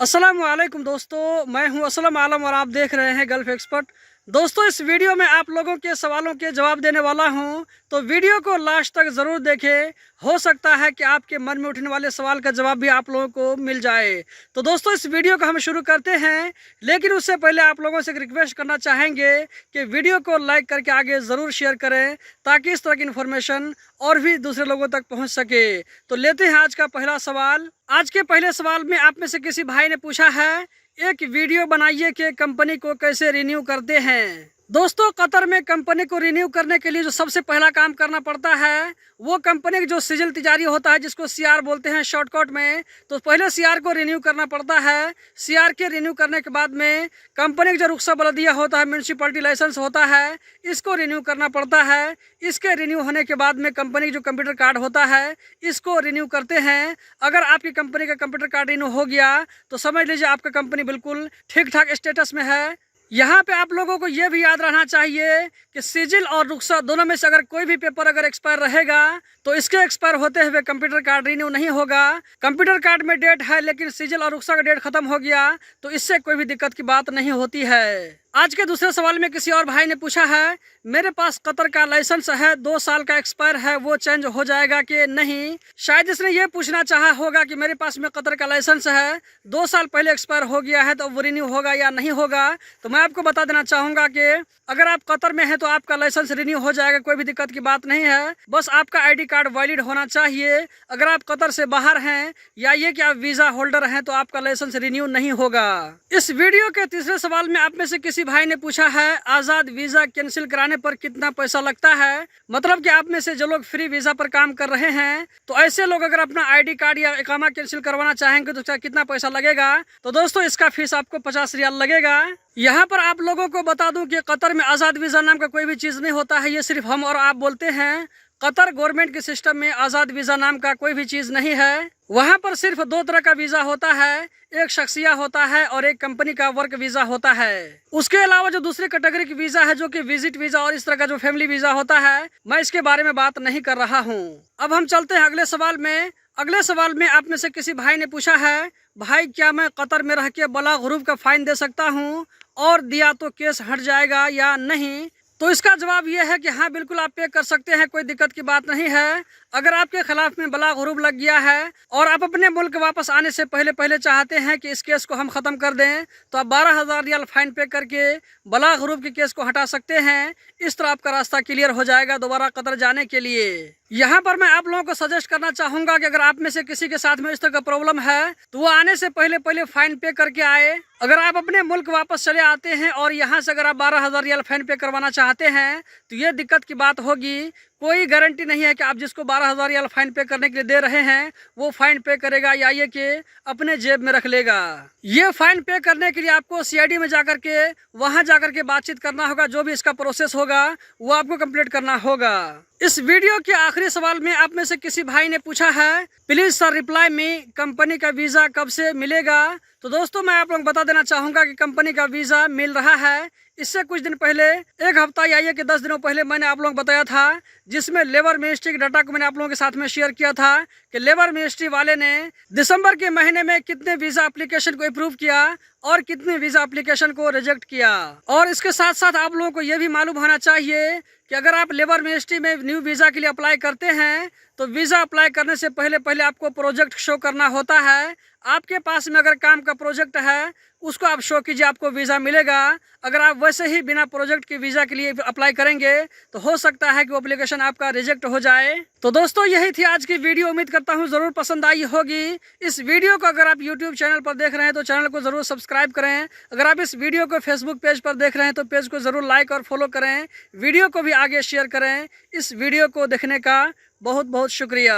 अस्सलाम वालेकुम दोस्तों, मैं हूं असलम आलम और आप देख रहे हैं गल्फ एक्सपर्ट। दोस्तों, इस वीडियो में आप लोगों के सवालों के जवाब देने वाला हूं, तो वीडियो को लास्ट तक ज़रूर देखें। हो सकता है कि आपके मन में उठने वाले सवाल का जवाब भी आप लोगों को मिल जाए। तो दोस्तों, इस वीडियो को हम शुरू करते हैं, लेकिन उससे पहले आप लोगों से एक रिक्वेस्ट करना चाहेंगे कि वीडियो को लाइक करके आगे ज़रूर शेयर करें, ताकि इस तरह की इन्फॉर्मेशन और भी दूसरे लोगों तक पहुंच सके। तो लेते हैं आज का पहला सवाल। आज के पहले सवाल में आप में से किसी भाई ने पूछा है, एक वीडियो बनाइए कि कंपनी को कैसे रिन्यू करते हैं। दोस्तों, कतर में कंपनी को रिन्यू करने के लिए जो सबसे पहला काम करना पड़ता है, वो कंपनी का जो सिजिल तिजारी होता है, जिसको सीआर बोलते हैं शॉर्टकट में, तो पहले सीआर को रिन्यू करना पड़ता है। सीआर के रिन्यू करने के बाद में कंपनी का जो रुख्सा बलदिया होता है, म्यूनसिपलिटी लाइसेंस होता है, इसको रिन्यू करना पड़ता है। इसके रिन्यू होने के बाद में कंपनी का जो कंप्यूटर कार्ड होता है, इसको रिन्यू करते हैं। अगर आपकी कंपनी का कंप्यूटर कार्ड रिन्यू हो गया तो समझ लीजिए आपका कंपनी बिल्कुल ठीक ठाक स्टेटस में है। यहाँ पे आप लोगों को ये भी याद रहना चाहिए कि सिजिल और रुख्सत दोनों में से अगर कोई भी पेपर अगर एक्सपायर रहेगा तो इसके एक्सपायर होते हुए कंप्यूटर कार्ड रिन्यू नहीं होगा। कंप्यूटर कार्ड में डेट है, लेकिन सिजिल और रुख्सत का डेट खत्म हो गया तो इससे कोई भी दिक्कत की बात नहीं होती है। आज के दूसरे सवाल में किसी और भाई ने पूछा है, मेरे पास कतर का लाइसेंस है, 2 साल का एक्सपायर है, वो चेंज हो जाएगा कि नहीं। शायद इसने ये पूछना चाहा होगा कि मेरे पास में कतर का लाइसेंस है, 2 साल पहले एक्सपायर हो गया है, तो वो रिन्यू होगा या नहीं होगा। तो मैं आपको बता देना चाहूँगा कि अगर आप कतर में हैं तो आपका लाइसेंस रिन्यू हो जाएगा, कोई भी दिक्कत की बात नहीं है। बस आपका आईडी कार्ड वैलिड होना चाहिए। अगर आप कतर से बाहर हैं या ये कि आप वीज़ा होल्डर हैं तो आपका लाइसेंस रिन्यू नहीं होगा। इस वीडियो के तीसरे सवाल में आप में से किसी भाई ने पूछा है, आज़ाद वीज़ा कैंसिल कराने पर कितना पैसा लगता है। मतलब कि आप में से जो लोग फ्री वीज़ा पर काम कर रहे हैं, तो ऐसे लोग अगर अपना आईडी कार्ड या इकामा कैंसिल करवाना चाहेंगे तो कितना पैसा लगेगा। तो दोस्तों, इसका फीस आपको 50 रियाल लगेगा। यहाँ पर आप लोगों को बता दूं कि कतर में आज़ाद वीज़ा नाम का कोई भी चीज़ नहीं होता है, ये सिर्फ हम और आप बोलते हैं। कतर गवर्नमेंट के सिस्टम में आज़ाद वीज़ा नाम का कोई भी चीज़ नहीं है। वहाँ पर सिर्फ 2 तरह का वीज़ा होता है, एक शख्सिया होता है और एक कंपनी का वर्क वीज़ा होता है। उसके अलावा जो दूसरी कैटेगरी की वीज़ा है, जो कि विजिट वीज़ा और इस तरह का जो फैमिली वीज़ा होता है, मैं इसके बारे में बात नहीं कर रहा हूँ। अब हम चलते हैं अगले सवाल में। अगले सवाल में आप में से किसी भाई ने पूछा है, भाई क्या मैं कतर में रह के बला गुरूब का फाइन दे सकता हूँ और दिया तो केस हट जाएगा या नहीं। तो इसका जवाब यह है कि हाँ, बिल्कुल आप पे कर सकते हैं, कोई दिक्कत की बात नहीं है। अगर आपके खिलाफ में बला गुरूब लग गया है और आप अपने मुल्क वापस आने से पहले चाहते हैं कि इस केस को हम ख़त्म कर दें, तो आप 12,000 रियाल फाइन पे करके बला गुरूब के केस को हटा सकते हैं। इस तरह आपका रास्ता क्लियर हो जाएगा दोबारा कतर जाने के लिए। यहाँ पर मैं आप लोगों को सजेस्ट करना चाहूँगा कि अगर आप में से किसी के साथ में इस तरह का प्रॉब्लम है तो वो आने से पहले फाइन पे करके आए। अगर आप अपने मुल्क वापस चले आते हैं और यहाँ से अगर आप 12,000 रियाल फाइन पे करवाना चाहते हैं तो ये दिक्कत की बात होगी। कोई गारंटी नहीं है कि आप जिसको 12,000 रियाल फाइन पे करने के लिए दे रहे हैं वो फाइन पे करेगा या ये कि अपने जेब में रख लेगा। ये फाइन पे करने के लिए आपको सीआईडी में जाकर के वहाँ जाकर के बातचीत करना होगा। जो भी इसका प्रोसेस होगा वो आपको कंप्लीट करना होगा। इस वीडियो के आखिरी सवाल में आप में से किसी भाई ने पूछा है, प्लीज सर रिप्लाई में कंपनी का वीज़ा कब से मिलेगा। तो दोस्तों, मैं आप लोग बता देना चाहूँगा कि कंपनी का वीज़ा मिल रहा है। इससे कुछ दिन पहले, 1 हफ्ता या ये कि 10 दिनों पहले मैंने आप लोगों को बताया था, जिसमें लेबर मिनिस्ट्री के डाटा को मैंने आप लोगों के साथ में शेयर किया था कि लेबर मिनिस्ट्री वाले ने दिसंबर के महीने में कितने वीज़ा एप्लीकेशन को अप्रूव किया और कितने वीज़ा एप्लीकेशन को रिजेक्ट किया। और इसके साथ साथ आप लोगों को यह भी मालूम होना चाहिए कि अगर आप लेबर मिनिस्ट्री में न्यू वीज़ा के लिए अप्लाई करते हैं तो वीज़ा अप्लाई करने से पहले आपको प्रोजेक्ट शो करना होता है। आपके पास में अगर काम का प्रोजेक्ट है उसको आप शो कीजिए, आपको वीज़ा मिलेगा। अगर आप वैसे ही बिना प्रोजेक्ट के वीज़ा के लिए अप्लाई करेंगे तो हो सकता है कि वो एप्लीकेशन आपका रिजेक्ट हो जाए। तो दोस्तों, यही थी आज की वीडियो। उम्मीद करता हूँ ज़रूर पसंद आई होगी। इस वीडियो को अगर आप यूट्यूब चैनल पर देख रहे हैं तो चैनल को ज़रूर सब्सक्राइब करें। अगर आप इस वीडियो को फेसबुक पेज पर देख रहे हैं तो पेज को ज़रूर लाइक और फॉलो करें। वीडियो को भी आगे शेयर करें। इस वीडियो को देखने का बहुत बहुत शुक्रिया।